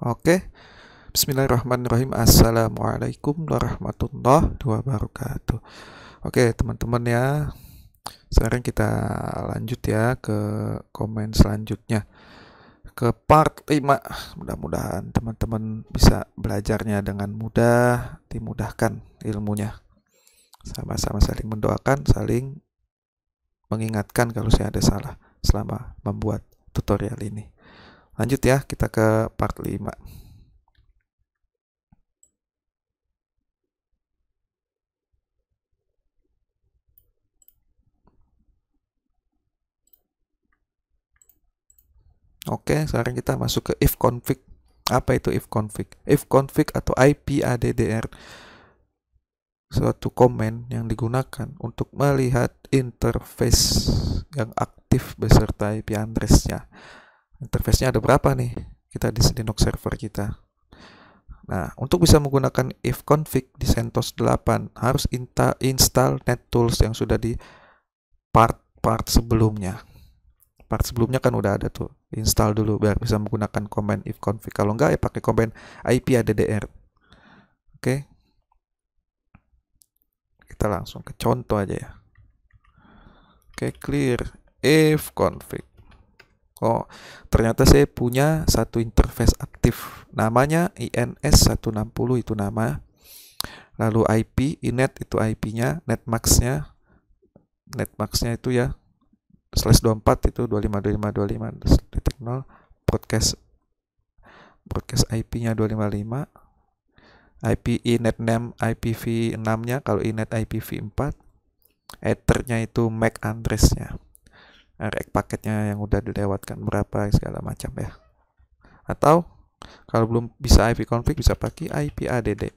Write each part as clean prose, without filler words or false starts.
Oke, bismillahirrahmanirrahim. Assalamualaikum warahmatullahi wabarakatuh. Oke, teman-teman ya. Sekarang kita lanjut ya ke komen selanjutnya. Ke part 5. Mudah-mudahan teman-teman bisa belajarnya dengan mudah, dimudahkan ilmunya. Sama-sama saling mendoakan, saling mengingatkan kalau saya ada salah selama membuat tutorial ini. Lanjut ya, kita ke part 5. Oke, sekarang kita masuk ke if config. Apa itu if config? If config atau IPADDR, suatu komen yang digunakan untuk melihat interface yang aktif beserta IP address-nya. Interface-nya ada berapa nih? Kita di Linux server kita. Nah, untuk bisa menggunakan if config di CentOS 8 harus install NetTools yang sudah di part sebelumnya. Part sebelumnya kan udah ada tuh, install dulu biar bisa menggunakan command if config. Kalau enggak ya pakai command IPADDR. Oke, kita langsung ke contoh aja ya. Oke, clear if config. Oh, ternyata saya punya satu interface aktif, namanya INS160 itu nama, lalu IP inet itu IP-nya, netmax-nya itu ya /24 itu 252525.0, broadcast IP-nya 255, IP inet name IPv6-nya, kalau inet IPv4, ethernya itu MAC address-nya, rek paketnya yang udah dilewatkan berapa segala macam ya. Atau kalau belum bisa IP config bisa pakai IPADD.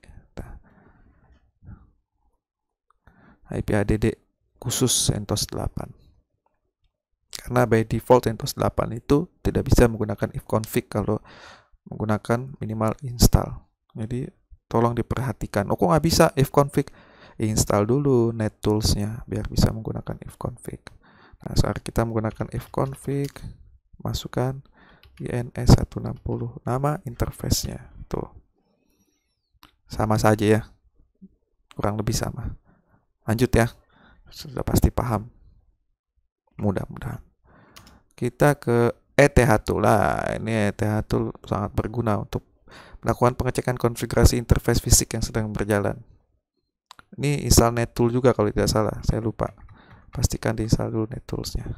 IPADD khusus CentOS 8. Karena by default CentOS 8 itu tidak bisa menggunakan if config kalau menggunakan minimal install. Jadi tolong diperhatikan. Oh, kok nggak bisa if config? Install dulu NetTools-nya biar bisa menggunakan if config. Nah, saat kita menggunakan if config, masukkan INS160, nama interface-nya. Tuh. Sama saja ya. Kurang lebih sama. Lanjut ya. Sudah pasti paham. Mudah-mudahan. Kita ke ETH Tool. Lah, ini ETH Tool sangat berguna untuk melakukan pengecekan konfigurasi interface fisik yang sedang berjalan. Ini install NetTool juga kalau tidak salah, saya lupa. Pastikan diinstal dulu NetTools-nya.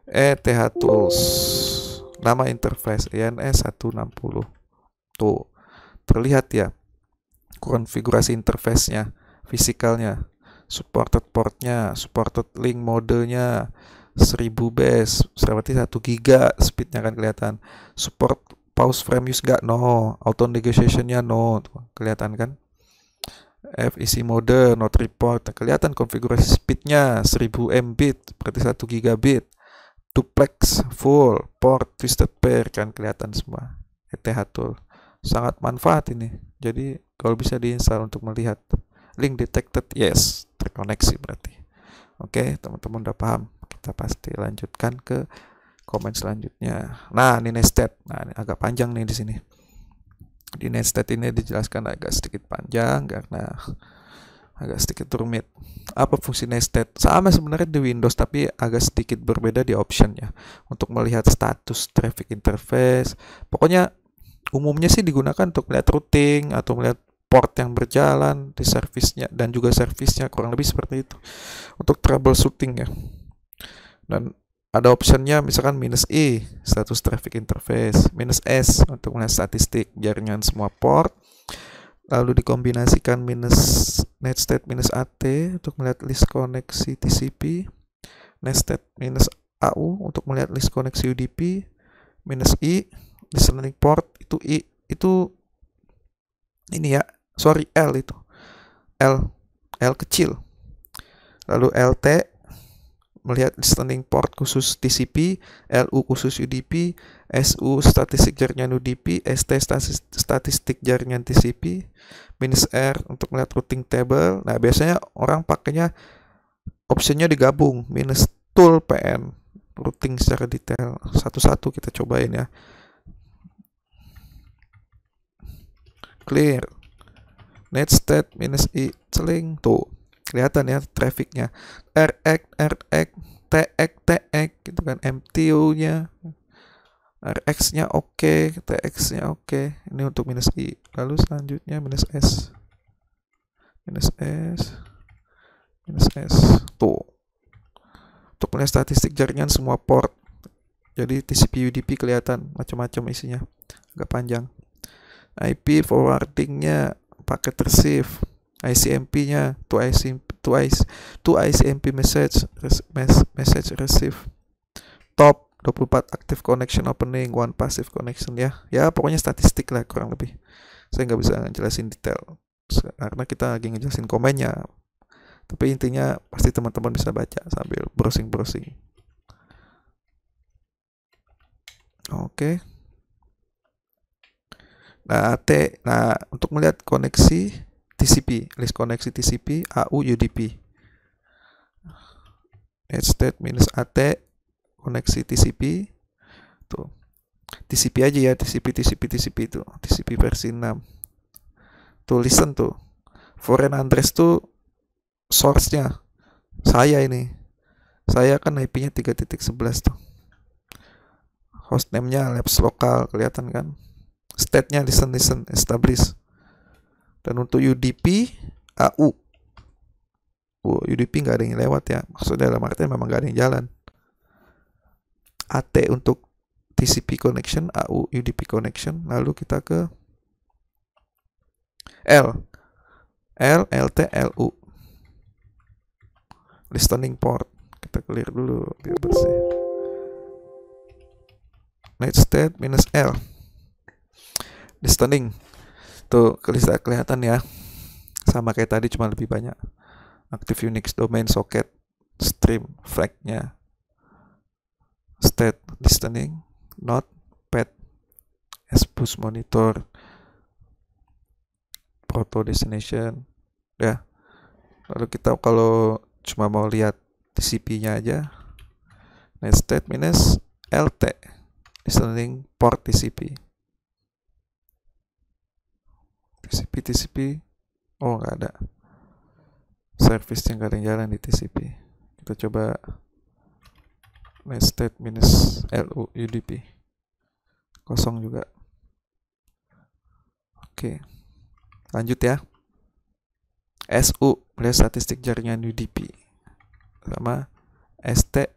ETH Tools. Nama interface INS160. Tuh, terlihat ya konfigurasi interface-nya, fisikalnya, supported port-nya, supported link modenya, 1000 base, berarti 1 giga speednya kan kelihatan. Support pause frame use nggak? No. Auto negotiation-nya no. Kelihatan kan? FEC mode, not report. Kelihatan konfigurasi speednya 1000 Mbit, berarti 1 gigabit. Duplex, full, port, twisted pair, kan kelihatan semua. ETH Tool. Sangat manfaat ini. Jadi kalau bisa diinstal untuk melihat. Link detected, yes. Terkoneksi berarti. Oke, teman-teman udah paham. Kita pasti lanjutkan ke komen selanjutnya. Nah, ini nested. Nah, ini agak panjang nih di sini. Di nested ini dijelaskan agak sedikit panjang karena agak sedikit rumit. Apa fungsi nested? Sama sebenarnya di Windows tapi agak sedikit berbeda di optionnya. Untuk melihat status traffic interface. Pokoknya umumnya sih digunakan untuk melihat routing atau melihat port yang berjalan di service-nya dan juga service-nya, kurang lebih seperti itu untuk troubleshooting ya. Dan ada optionnya misalkan -i status traffic interface, -s untuk melihat statistik jaringan semua port, lalu dikombinasikan -netstate -at untuk melihat list koneksi TCP, -netstate -au untuk melihat list koneksi UDP, -i listening port itu ini ya, sorry, L itu L kecil, lalu LT melihat listening port khusus TCP, LU khusus UDP, SU statistik jaringan UDP, ST statistik jaringan TCP, -R untuk melihat routing table. Nah, biasanya orang pakainya optionnya digabung, -tool PN routing secara detail. Satu-satu kita cobain ya. clear. Net state minus I celing tuh kelihatan ya trafficnya, RX TX gitu kan, MTU nya RX nya oke, TX nya oke. Ini untuk minus I. Lalu selanjutnya minus S tuh untuk melihat statistik jaringan semua port. Jadi TCP UDP kelihatan macam-macam isinya, agak panjang. IP forwardingnya paket receive, ICMP-nya to ICMP message receive. Top 24 active connection opening, 1 passive connection ya. Ya pokoknya statistik lah kurang lebih. Saya nggak bisa ngejelasin detail karena kita lagi ngejelasin komennya. Tapi intinya pasti teman-teman bisa baca sambil browsing-browsing. Oke. Nah, untuk melihat koneksi TCP, list koneksi TCP, AU, UDP. Net state minus AT, koneksi TCP. Tuh. TCP aja ya, TCP itu. TCP versi 6. Tuh, listen tuh. Foreign address tuh source-nya. Saya kan IP-nya 3.11 tuh. Hostname-nya labs lokal, kelihatan kan? State-nya listen, establish. Dan untuk UDP, AU. UDP nggak ada yang lewat ya. Maksudnya dalam artinya memang nggak ada yang jalan. AT untuk TCP connection, AU UDP connection. Lalu kita ke LT, LU. Listening port. Kita clear dulu biar bersih. Net state minus L. Listening. Tuh kelihatan ya. Sama kayak tadi cuma lebih banyak. Active Unix domain socket stream flag-nya. State listening, not pet, SBus monitor, proto destination. Ya. Lalu kita kalau cuma mau lihat TCP-nya aja, net state minus LT, listening port TCP. TCP, oh nggak ada. Service yang nggak ada yang jalan di TCP. Kita coba net state minus LU UDP. Kosong juga. Oke. Lanjut ya. SU, melihat statistik jaringan UDP. Sama ST,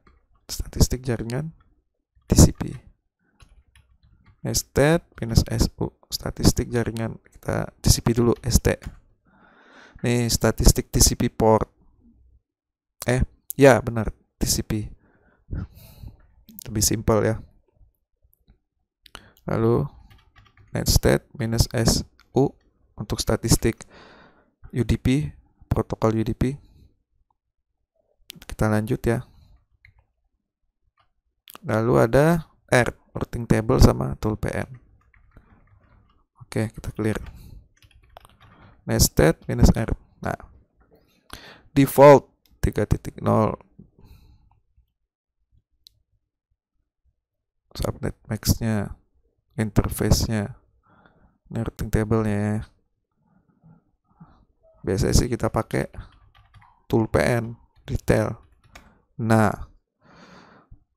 statistik jaringan TCP. ST minus SU, statistik jaringan kita TCP dulu, ST. Nih statistik TCP port. Ya benar, TCP. Lebih simpel ya. Lalu net state minus SU untuk statistik UDP, protokol UDP. Kita lanjut ya. Lalu ada R, routing table sama tool PN. Oke, kita clear. Net state minus R. Nah, default 3.0 subnet max-nya, interface-nya, ini routing table-nya ya. Biasanya sih kita pakai tool PN detail. Nah,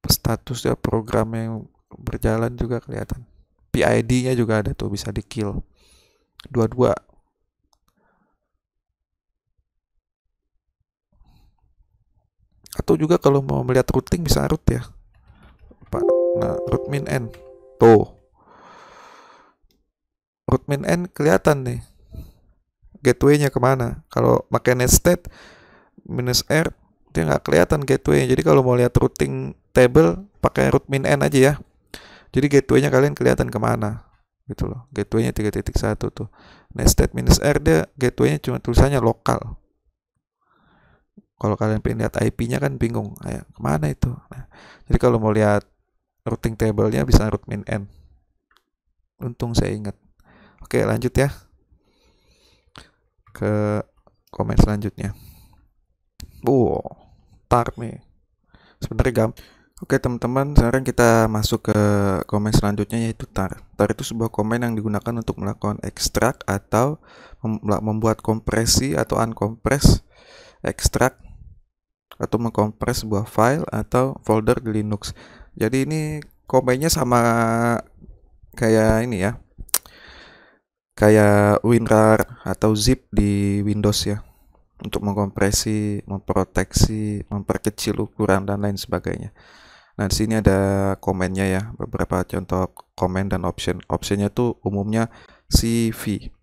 statusnya program yang berjalan juga kelihatan. PID-nya juga ada tuh, bisa di kill. Dua-dua. Atau juga kalau mau melihat routing bisa root ya. Nah, root min n. Tuh. Root min n kelihatan nih. Gateway-nya kemana. Kalau pakai net state minus R, dia nggak kelihatan gateway-nya. Jadi kalau mau lihat routing table, pakai root min n aja ya. Jadi gateway-nya kalian kelihatan kemana. Gitu loh. Gateway-nya 3.1 tuh. Net state minus R, dia gateway-nya cuma tulisannya lokal. Kalau kalian pengen lihat IP-nya kan bingung, kemana itu. Nah, jadi kalau mau lihat routing table-nya bisa root min n. Untung saya ingat. Oke, lanjut ya ke komen selanjutnya. TARP nih. Sebenarnya Oke teman-teman, sekarang kita masuk ke komen selanjutnya yaitu tar. Tar itu sebuah komen yang digunakan untuk melakukan ekstrak atau membuat kompresi atau uncompress, ekstrak atau mengkompres sebuah file atau folder di Linux. Jadi ini komennya sama kayak ini ya, kayak WinRAR atau zip di Windows ya, untuk mengkompresi, memproteksi, memperkecil ukuran dan lain sebagainya. Nah, di sini ada komennya ya, beberapa contoh komen dan option. Optionnya tuh umumnya CV.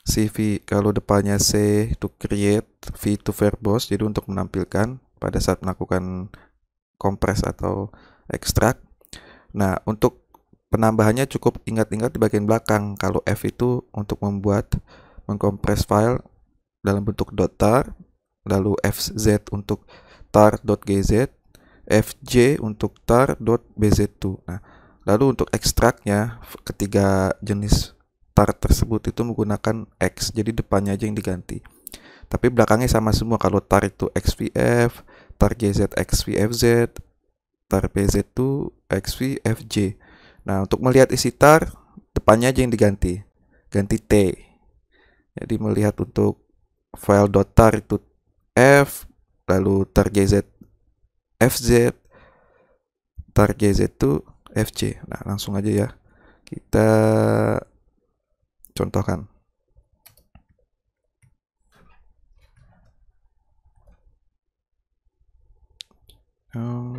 CV kalau depannya C to create, V to verbose, jadi untuk menampilkan pada saat melakukan kompres atau ekstrak. Nah, untuk penambahannya cukup ingat-ingat di bagian belakang. Kalau F itu untuk membuat mengkompres file dalam bentuk .tar, lalu FZ untuk tar.gz, FJ untuk tar.bz2. Nah, lalu untuk ekstraknya ketiga jenis tar tersebut itu menggunakan X, jadi depannya aja yang diganti. Tapi belakangnya sama semua. Kalau tar itu XVF, tar GZ XVFZ, tar BZ2 XVFJ. Nah, untuk melihat isi tar, depannya aja yang diganti. Ganti T. Jadi melihat untuk file .tar itu F, lalu tar GZ FZ, tar GZ itu FC. Nah, langsung aja ya. Kita contohkan.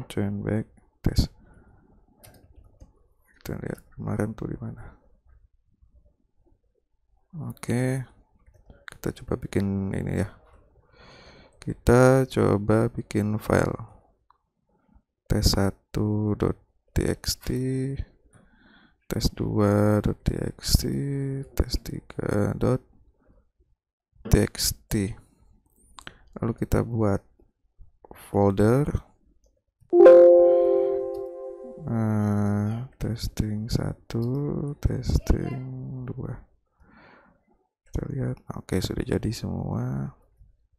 Turn back test. Kita lihat kemarin tuh di mana. Oke. Kita coba bikin ini ya. Kita coba bikin file test1.txt, test2.txt, test3.txt. Lalu kita buat folder testing 1, testing 2. Kita lihat, oke, sudah jadi semua.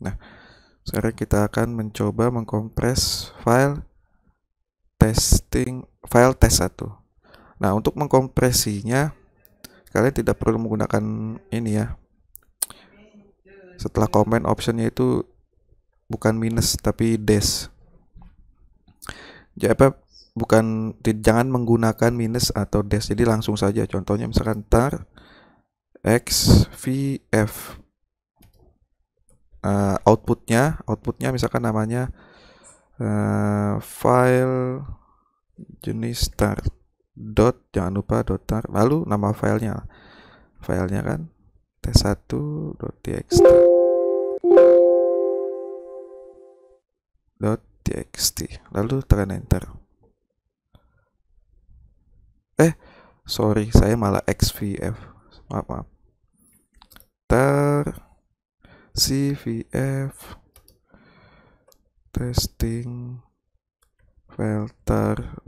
Nah, sekarang kita akan mencoba mengkompres file file test1. Nah, untuk mengkompresinya kalian tidak perlu menggunakan ini ya. Setelah comment optionnya itu bukan minus tapi dash. Jadi jangan menggunakan minus atau dash. Jadi langsung saja. Contohnya misalkan tar xvf. Outputnya misalkan namanya file jenis tar jangan lupa .tar, lalu nama filenya kan test1.txt lalu tekan enter. Sorry, saya malah xvf, maaf. Tar cvf testing file tar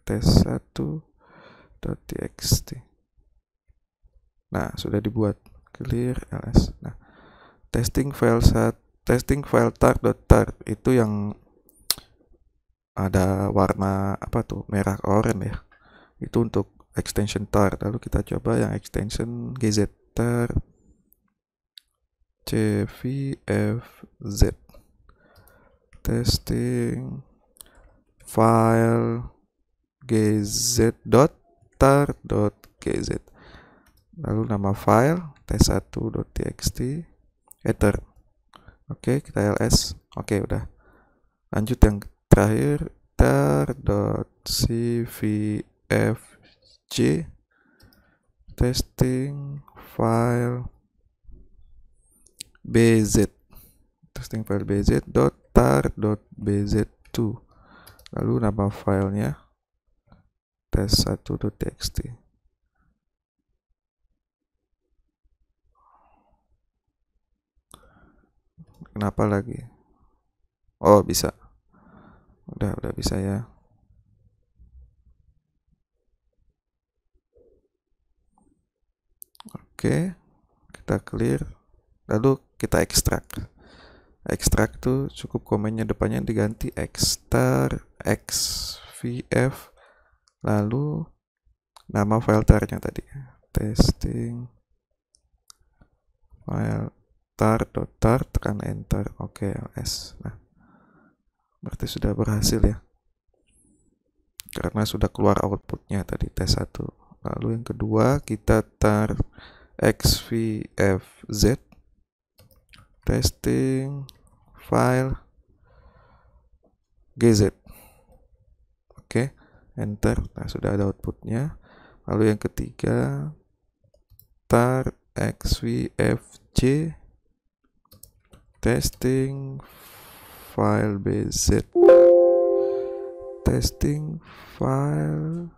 test1.txt. Nah, sudah dibuat. Clear ls. Nah, testing file tar itu yang ada warna apa tuh, merah oranye ya. Itu untuk extension tar. Lalu kita coba yang extension gz tar cvfz testing file gz.tar.gz, lalu nama file test1.txt, enter. Oke, kita ls. Oke, udah. Lanjut yang terakhir, tar.cvfj testing file bz, testing file bz.tar.bz2, lalu nama filenya test1.txt. Kenapa lagi? Oh, bisa. Udah bisa ya. Oke, kita clear. Lalu kita ekstrak. ekstrak tuh cukup komennya depannya diganti xtar xvf, lalu nama file tarnya tadi testing file tar, tekan enter, oke, ls. Nah, berarti sudah berhasil ya, karena sudah keluar outputnya tadi tes 1. Lalu yang kedua kita tar xvfz testing file gz, oke, enter. Nah, sudah ada outputnya. Lalu yang ketiga tar xvfj testing file bz testing file,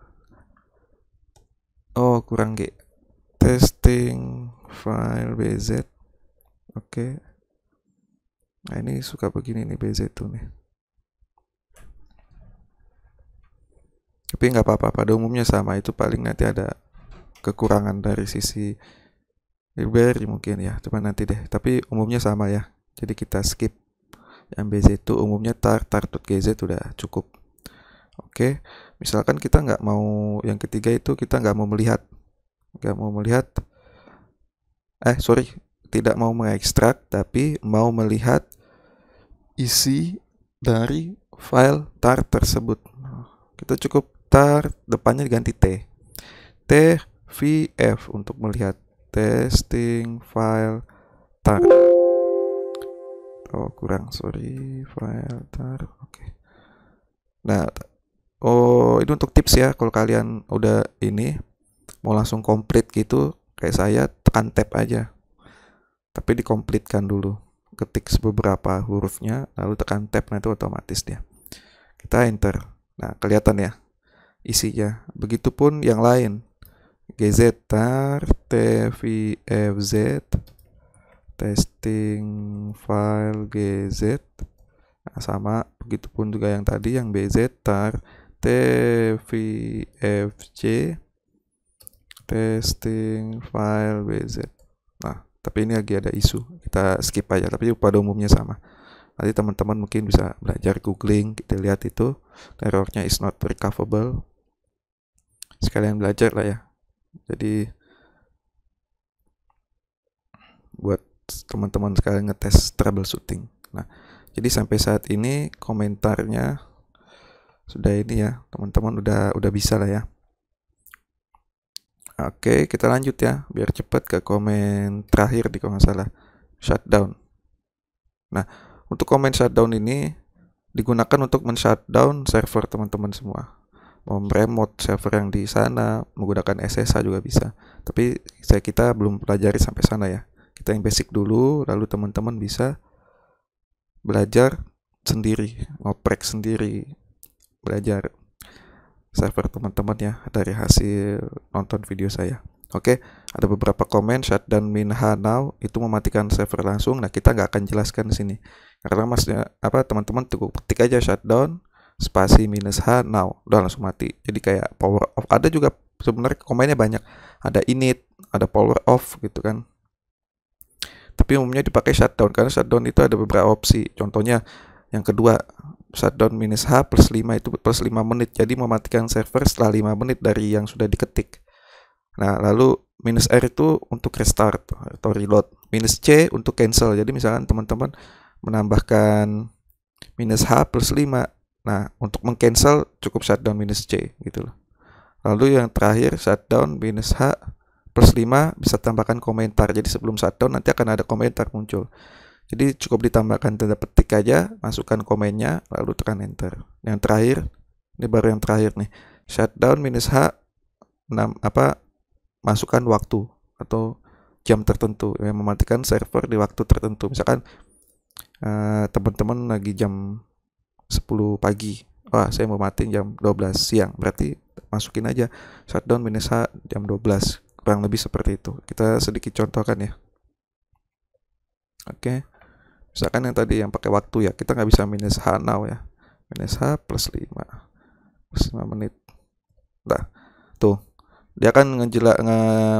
oh kurang G, testing file bz, oke. Nah, ini suka begini nih bz tuh nih, tapi nggak apa-apa, pada umumnya sama. Itu paling nanti ada kekurangan dari sisi library mungkin ya, cuman nanti deh, tapi umumnya sama ya, jadi kita skip yang bz itu. Umumnya tar.gz udah cukup. Oke, misalkan kita nggak mau yang ketiga itu, kita nggak mau melihat, tidak mau mengekstrak, tapi mau melihat isi dari file tar tersebut. Kita cukup tar depannya diganti tvf untuk melihat testing file tar. Oh kurang, file tar, oke. Nah, itu untuk tips ya, kalau kalian udah ini mau langsung komplit gitu kayak saya, tekan tab aja, tapi dikomplitkan dulu, ketik beberapa hurufnya lalu tekan tab, nanti otomatis dia. Kita enter, nah kelihatan ya isinya. Begitupun yang lain, gz tar tvfz testing file gz, nah, sama. Begitupun juga yang tadi, yang bz tar tvfj testing file bz. Nah, tapi ini lagi ada isu, kita skip aja, tapi pada umumnya sama. Nanti teman-teman mungkin bisa belajar googling, kita lihat itu errornya is not recoverable, sekalian belajar lah ya. Jadi buat teman-teman sekalian ngetes troubleshooting. Nah, jadi sampai saat ini komentarnya sudah ini ya, teman-teman udah bisa lah ya. Oke, kita lanjut ya, biar cepat ke komen terakhir di kalau nggak salah, shutdown. Nah, untuk komen shutdown ini digunakan untuk men-shutdown server teman-teman semua. Mau remote server yang di sana, menggunakan SSH juga bisa. Tapi kita belum pelajari sampai sana ya. Kita yang basic dulu, lalu teman-teman bisa belajar sendiri, ngoprek sendiri, belajar server teman-teman ya dari hasil nonton video saya. Oke, ada beberapa komen shutdown minha now itu mematikan server langsung. Nah, kita nggak akan jelaskan di sini karena teman-teman ketik aja shutdown spasi -h now, udah langsung mati. Jadi kayak power off. Ada juga sebenarnya komennya banyak, ada init, ada power off gitu kan. Tapi umumnya dipakai shutdown karena shutdown itu ada beberapa opsi. Contohnya yang kedua, shutdown -h +5 itu plus 5 menit. Jadi mematikan server setelah 5 menit dari yang sudah diketik. Nah, lalu -r itu untuk restart atau reload. -c untuk cancel. Jadi misalkan teman-teman menambahkan -h +5. Nah, untuk meng-cancel cukup shutdown -c gitu loh. Lalu yang terakhir, shutdown -h +5 bisa tambahkan komentar. Jadi sebelum shutdown nanti akan ada komentar muncul. Jadi cukup ditambahkan tanda petik aja, masukkan komennya, lalu tekan enter. Yang terakhir, ini baru yang terakhir nih, shutdown -h masukkan waktu atau jam tertentu yang mematikan server di waktu tertentu. Misalkan teman-teman lagi jam 10 pagi, wah saya mau matiin jam 12 siang, berarti masukin aja shutdown -h jam 12, kurang lebih seperti itu. Kita sedikit contohkan ya. Oke, misalkan yang tadi yang pakai waktu ya, kita nggak bisa -h now ya, -h +5 menit. Nah, tuh dia akan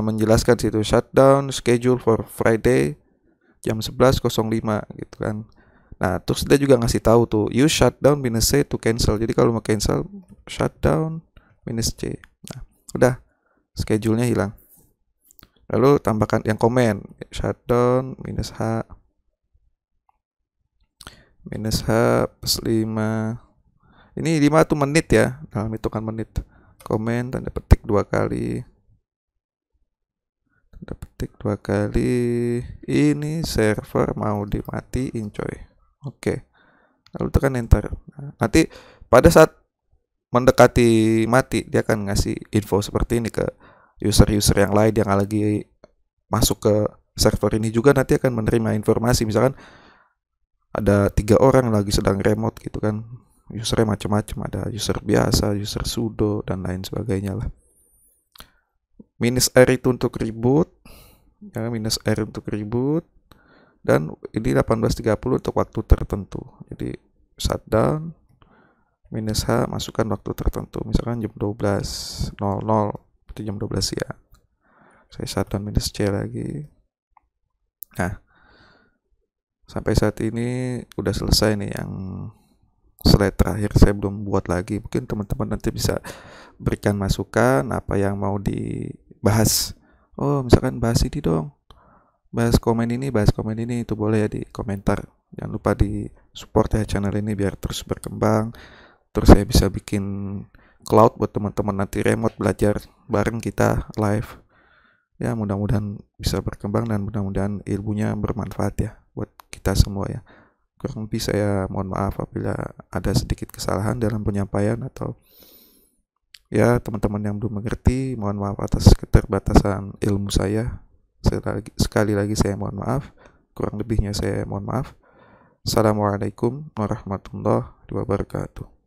menjelaskan situ shutdown schedule for Friday jam 11.05 gitu kan. Nah, terus dia juga ngasih tahu tuh, use shutdown minus C to cancel. Jadi kalau mau cancel, shutdown minus C. Nah, udah, schedule-nya hilang. Lalu tambahkan yang komen, shutdown minus H plus 5. Ini 5 tuh menit ya, dalam hitungan menit. Komen tanda petik 2 kali. Tanda petik 2 kali. Ini server mau dimatiin coy. Oke. Lalu tekan enter. Nah, nanti pada saat mendekati mati, dia akan ngasih info seperti ini ke user-user yang lain yang lagi masuk ke server ini juga. Nanti akan menerima informasi, misalkan ada 3 orang lagi sedang remote gitu kan, usernya macam-macam, ada user biasa, user sudo, dan lain sebagainya lah. Minus R itu untuk reboot ya, minus R untuk reboot, dan ini 18.30 untuk waktu tertentu. Jadi shutdown minus H, masukkan waktu tertentu, misalkan jam 12.00 itu jam 12 ya. Saya shutdown minus C lagi. Nah, sampai saat ini udah selesai nih yang slide terakhir, saya belum buat lagi. Mungkin teman-teman nanti bisa berikan masukan apa yang mau dibahas. Oh, misalkan bahas ini dong, bahas komen ini, itu boleh ya di komentar. Jangan lupa di support ya channel ini biar terus berkembang. Terus saya bisa bikin cloud buat teman-teman nanti remote belajar bareng kita live. Ya, mudah-mudahan bisa berkembang dan mudah-mudahan ilmunya bermanfaat ya buat kita semua ya. Kurang lebih saya mohon maaf apabila ada sedikit kesalahan dalam penyampaian, atau ya teman-teman yang belum mengerti, mohon maaf atas keterbatasan ilmu saya. Sekali lagi saya mohon maaf, kurang lebihnya saya mohon maaf. Assalamualaikum warahmatullahi wabarakatuh.